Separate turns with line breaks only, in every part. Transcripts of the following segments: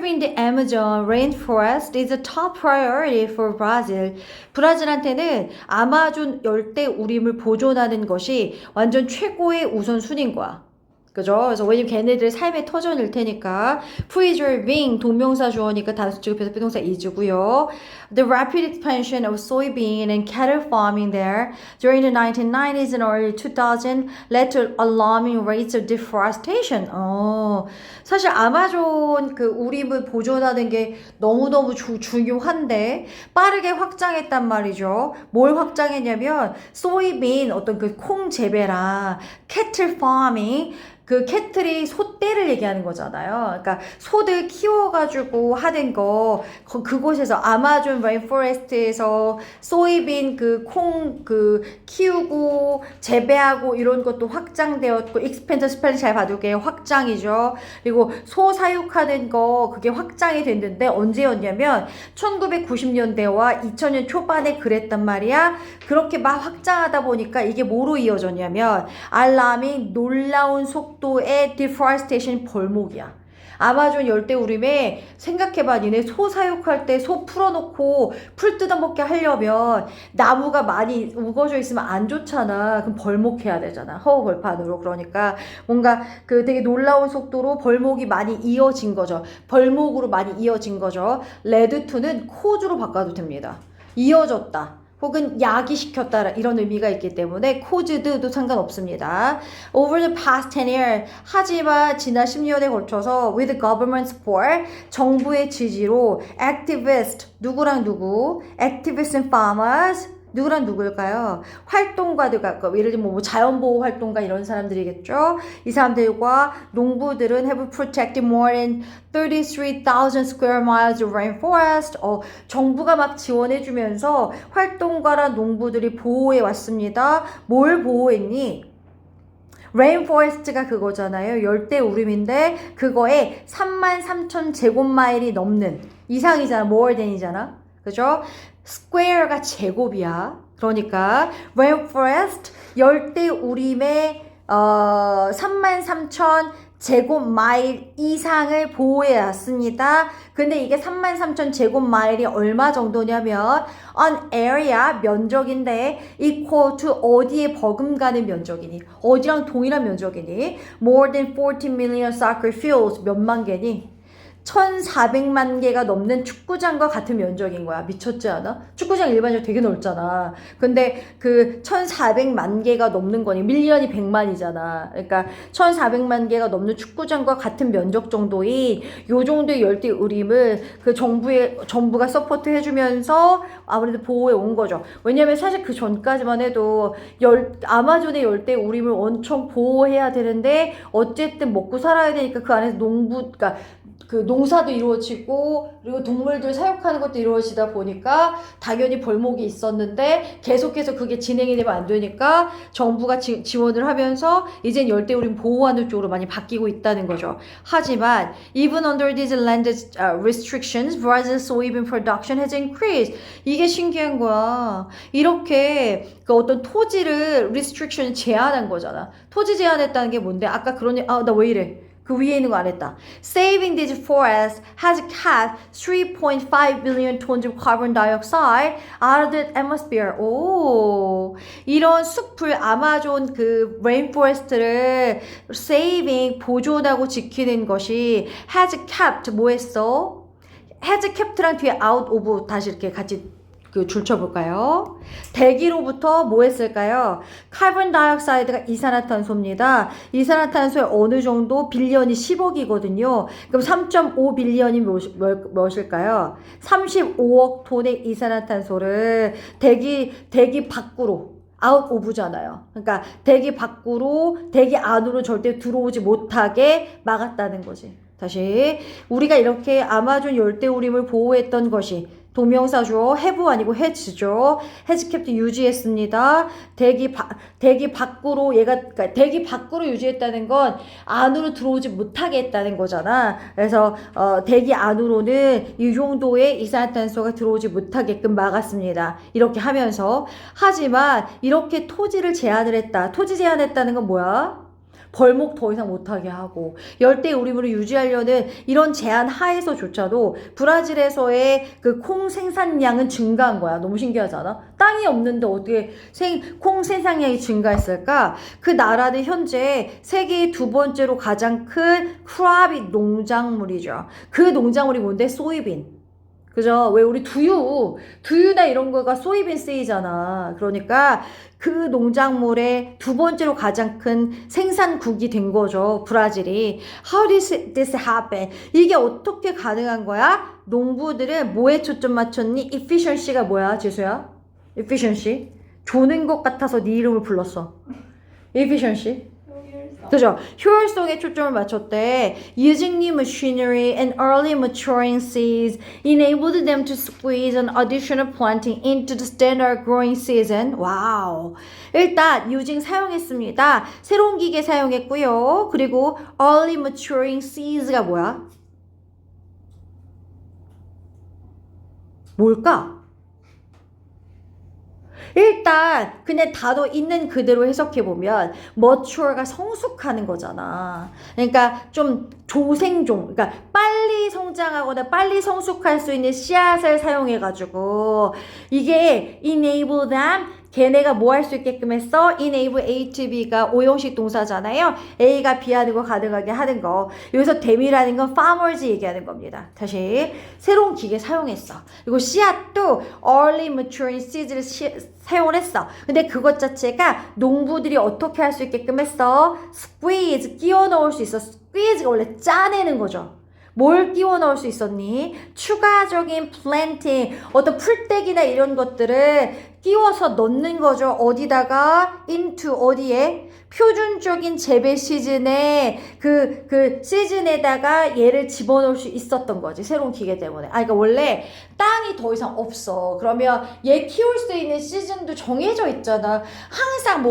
Preserving the Amazon rainforest is a top priority for Brazil. 브라질한테는 아마존 열대우림을 보존하는 것이 완전 최고의 우선순위인 거야. 그죠? 그래서 왜냐면 걔네들 삶의 터전일 테니까 preserving 동명사 주어니까 단수 취급해서 비동사 is고요. The rapid expansion of soybean and cattle farming there during the 1990s and early 2000s led to alarming rates of deforestation. 사실 아마존 그 우림을 보존하는 게 너무너무 중요한데 빠르게 확장했단 말이죠. 뭘 확장했냐면 소이빈 어떤 그 콩 재배랑 cattle farming 그 캐틀이 소떼를 얘기하는 거잖아요. 그러니까 소들 키워가지고 하는 거 그곳에서 아마존 레인포레스트에서 소이빈 그 콩 그 키우고 재배하고 이런 것도 확장되었고 익스펜드 스펠링 잘 봐둘게요. 확장이죠. 그리고 소 사육하는 거 그게 확장이 됐는데 언제였냐면 1990년대와 2000년 초반에 그랬단 말이야. 그렇게 막 확장하다 보니까 이게 뭐로 이어졌냐면 알람이 놀라운 속도의 deforestation 벌목이야. 아마존 열대우림에 생각해봐. 니네 소 사육할 때 소 풀어놓고 풀 뜯어먹게 하려면 나무가 많이 우거져 있으면 안 좋잖아. 그럼 벌목해야 되잖아. 허허벌판으로. 그러니까 뭔가 그 되게 놀라운 속도로 벌목이 많이 이어진 거죠. 벌목으로 많이 이어진 거죠. 레드2는 코즈로 바꿔도 됩니다. 이어졌다. 혹은 야기시켰다 이런 의미가 있기 때문에 caused 상관없습니다. Over the past 10 years 하지만 지난 10년에 걸쳐서 with government support 정부의 지지로 activist 누구랑 누구 activists and farmers 누구랑 누구일까요? 활동가들 예를 들면 뭐 자연보호 활동가 이런 사람들이겠죠. 이 사람들과 농부들은 have protected more than 33,000 square miles of rainforest. 정부가 막 지원해주면서 활동가랑 농부들이 보호해 왔습니다. 뭘 보호했니? 레인포레스트가 그거잖아요. 열대우림인데 그거에 33,000 제곱마일이 넘는 이상이잖아. more than이잖아. 그죠? square가 제곱이야. 그러니까 rainforest 열대우림의 33,000 제곱마일 이상을 보호해왔습니다. 근데 이게 33,000 제곱마일이 얼마 정도냐면 an area 면적인데 equal to 어디에 버금가는 면적이니? 어디랑 동일한 면적이니? more than 14 million soccer fields 몇만 개니? 1,400만 개가 넘는 축구장과 같은 면적인 거야. 미쳤지 않아? 축구장 일반적으로 되게 넓잖아. 근데 그 1,400만 개가 넘는 거니 밀리언이 100만이잖아. 그러니까 1,400만 개가 넘는 축구장과 같은 면적 정도인 요 정도의 열대우림을 그 정부가 서포트 해주면서 아무래도 보호해 온 거죠. 왜냐면 사실 그 전까지만 해도 아마존의 열대우림을 엄청 보호해야 되는데 어쨌든 먹고 살아야 되니까 그 안에서 그러니까 그 농사도 이루어지고 그리고 동물들 사육하는 것도 이루어지다 보니까 당연히 벌목이 있었는데 계속해서 그게 진행이 되면 안 되니까 정부가 지원을 하면서 이젠 열대우림 보호하는 쪽으로 많이 바뀌고 있다는 거죠. 하지만 even under these land restrictions, Brazil's soybean production has increased. 이게 신기한 거야. 이렇게 그 어떤 토지를 restriction 제한한 거잖아. 토지 제한했다는 게 뭔데? 아까 그러니 나 왜 이래? 그 위에 있는 거 안 했다. Saving these forests has kept 3.5 billion tons of carbon dioxide out of the atmosphere. 오, 이런 숲을 아마존 그 레인포레스트를 saving 보존하고 지키는 것이 has kept 뭐 했어? has kept랑 뒤에 out of 다시 이렇게 같이 그 줄쳐볼까요? 대기로부터 뭐 했을까요? 카본 다이옥사이드가 이산화탄소입니다. 이산화탄소의 어느 정도 빌리언이 10억이거든요. 그럼 3.5 빌리언이 무엇일까요? 35억 톤의 이산화탄소를 대기 밖으로 아웃 오브잖아요. 그러니까 대기 안으로 절대 들어오지 못하게 막았다는 거지. 다시 우리가 이렇게 아마존 열대우림을 보호했던 것이 동명사 주어 have 아니고 has죠. has kept 유지했습니다. 대기 밖으로 그러니까 대기 밖으로 유지했다는 건 안으로 들어오지 못하게 했다는 거잖아. 그래서 대기 안으로는 이 정도의 이산화탄소가 들어오지 못하게끔 막았습니다. 이렇게 하면서 하지만 이렇게 토지를 제한을 했다. 토지 제한했다는 건 뭐야? 벌목 더 이상 못하게 하고 열대 우림으로 유지하려는 이런 제한 하에서조차도 브라질에서의 그 콩 생산량은 증가한 거야. 너무 신기하지 않아? 땅이 없는데 어떻게 콩 생산량이 증가했을까? 그 나라는 현재 세계 두 번째로 가장 큰 크랍이 농작물이죠. 그 농작물이 뭔데? 소이빈. 그죠? 왜 우리 두유나 이런 거가 소이빈 세이잖아. 그러니까 그 농작물의 두 번째로 가장 큰 생산국이 된 거죠. 브라질이. How did this happen? 이게 어떻게 가능한 거야? 농부들은 뭐에 초점 맞췄니? efficiency가 뭐야, 지수야? efficiency? 조는 것 같아서 네 이름을 불렀어. efficiency? 그죠? 효율성에 초점을 맞췄대. Using new machinery and early maturing seeds enabled them to squeeze an additional planting into the standard growing season. 와우. 일단 using 사용했습니다. 새로운 기계 사용했고요. 그리고 early maturing seeds가 뭐야? 뭘까? 일단 그냥 단어 있는 그대로 해석해보면 mature가 성숙하는 거잖아. 그러니까 좀 조생종, 그러니까 빨리 성장하거나 빨리 성숙할 수 있는 씨앗을 사용해가지고 이게 enable them, 걔네가 뭐 할 수 있게끔 했어? enable A to B가 오형식 동사잖아요. A가 B하는 거 가능하게 하는 거. 여기서 them이라는 건 farmers 얘기하는 겁니다. 다시 새로운 기계 사용했어. 그리고 씨앗도 early maturing seeds를 사용을 했어. 근데 그것 자체가 농부들이 어떻게 할 수 있게끔 했어? squeeze, 끼워 넣을 수 있어. squeeze가 원래 짜내는 거죠. 뭘 끼워 넣을 수 있었니? 추가적인 planting, 어떤 풀떼기나 이런 것들을 끼워서 넣는 거죠. 어디다가? into 어디에? 표준적인 재배 시즌에 그 시즌에다가 얘를 집어넣을 수 있었던 거지. 새로운 기계 때문에. 그러니까 원래 땅이 더 이상 없어. 그러면 얘 키울 수 있는 시즌도 정해져 있잖아. 항상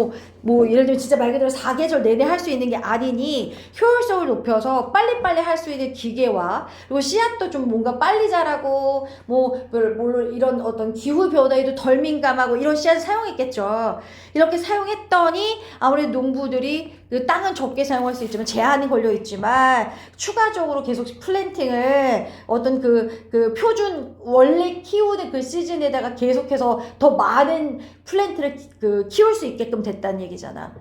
뭐 예를 들면 진짜 말 그대로 4계절 내내 할 수 있는 게 아니니 효율성을 높여서 빨리빨리 할 수 있는 기계와 그리고 씨앗도 좀 뭔가 빨리 자라고 물론 이런 어떤 기후 변화에도 덜 민감하고 이런 씨앗을 사용했겠죠. 이렇게 사용했더니 아무래도 농부들이 그 땅은 적게 사용할 수 있지만 제한이 걸려 있지만 추가적으로 계속 플랜팅을 어떤 그 표준 원래 키우는 그 시즌에다가 계속해서 더 많은 플랜트를 키울 수 있게끔 됐다는 얘기잖아.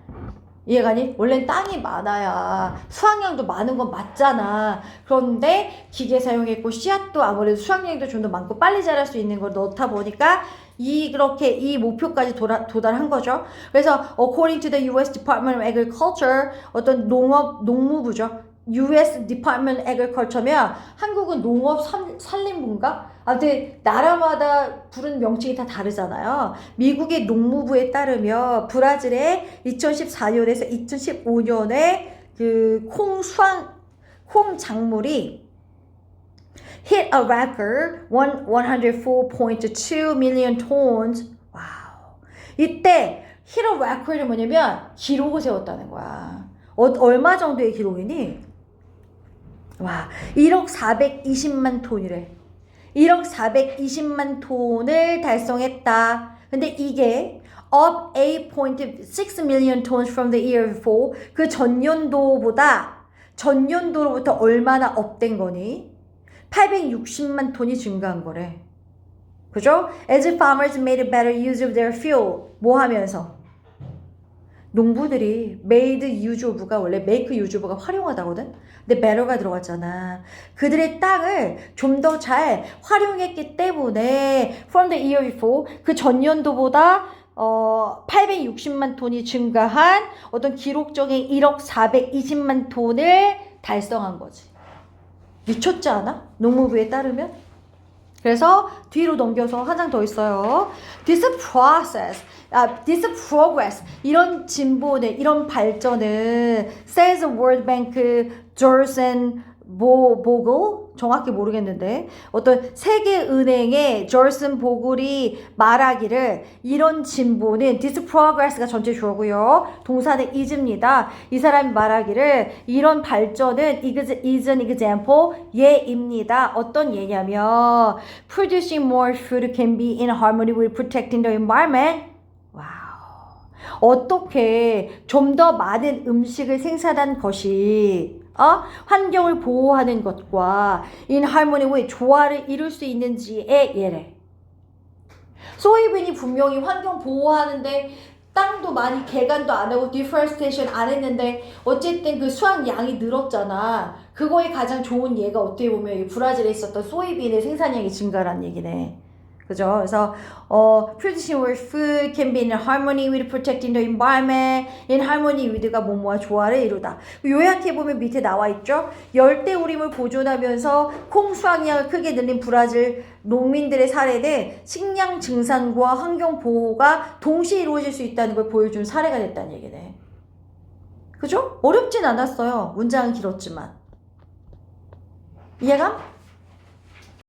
이해가니? 원래는 땅이 많아야 수확량도 많은 건 맞잖아. 그런데 기계 사용했고 씨앗도 아무래도 수확량도 좀 더 많고 빨리 자랄 수 있는 걸 넣다 보니까 그렇게 이 목표까지 도달한 거죠. 그래서 according to the US Department of Agriculture 어떤 농무부죠. US Department of Agriculture면 한국은 농업산림부인가? 아무튼 나라마다 부르는 명칭이 다 다르잖아요. 미국의 농무부에 따르면 브라질의 2014년에서 2015년에 그 콩 작물이 hit a record 104.2 million tons. 와우. 이때 hit a record이 뭐냐면 기록을 세웠다는 거야. 얼마 정도의 기록이니? 와, 1억 420만 톤이래. 1억 420만 ton을 달성했다. 근데 이게 up 8.6 million tons from the year before. 그 전년도로부터 얼마나 업된 거니? 860만 톤이 증가한 거래. 그죠? As farmers made a better use of their fuel. 뭐 하면서? 농부들이 made use of가 원래 make use of가 활용하다거든? 근데 better가 들어갔잖아. 그들의 땅을 좀 더 잘 활용했기 때문에 from the year before 그 전년도보다 860만 톤이 증가한 어떤 기록적인 1억 420만 톤을 달성한 거지. 미쳤지 않아? 농무부에 따르면? 그래서 뒤로 넘겨서 한 장 더 있어요. This progress, 이런 진보는, 이런 발전은 says World Bank Jorsen 보글? 정확히 모르겠는데 어떤 세계은행의 졸슨 보글이 말하기를 이런 진보는 this progress가 전체 주어고요. 동사는 is입니다. 이 사람이 말하기를 이런 발전은 is an example 예입니다. 어떤 예냐면 producing more food can be in harmony with protecting the environment. 와우. 어떻게 좀 더 많은 음식을 생산한 것이 환경을 보호하는 것과 in harmony with 조화를 이룰 수 있는지의 예래. 소이빈이 분명히 환경 보호하는데 땅도 많이 개간도 안 하고 디포레스테이션 안 했는데 어쨌든 그 수확량이 늘었잖아. 그거에 가장 좋은 예가 어떻게 보면 이 브라질에 있었던 소이빈의 생산량이 증가란 얘기네. 그죠? 그래서 producing where food can be in harmony with protecting the environment, in harmony with가 뭐뭐와 조화를 이루다. 요약해보면 밑에 나와 있죠? 열대우림을 보존하면서 콩 수확량을 크게 늘린 브라질 농민들의 사례는 식량 증산과 환경 보호가 동시에 이루어질 수 있다는 걸 보여준 사례가 됐다는 얘기네. 그죠? 어렵진 않았어요. 문장은 길었지만. 이해감?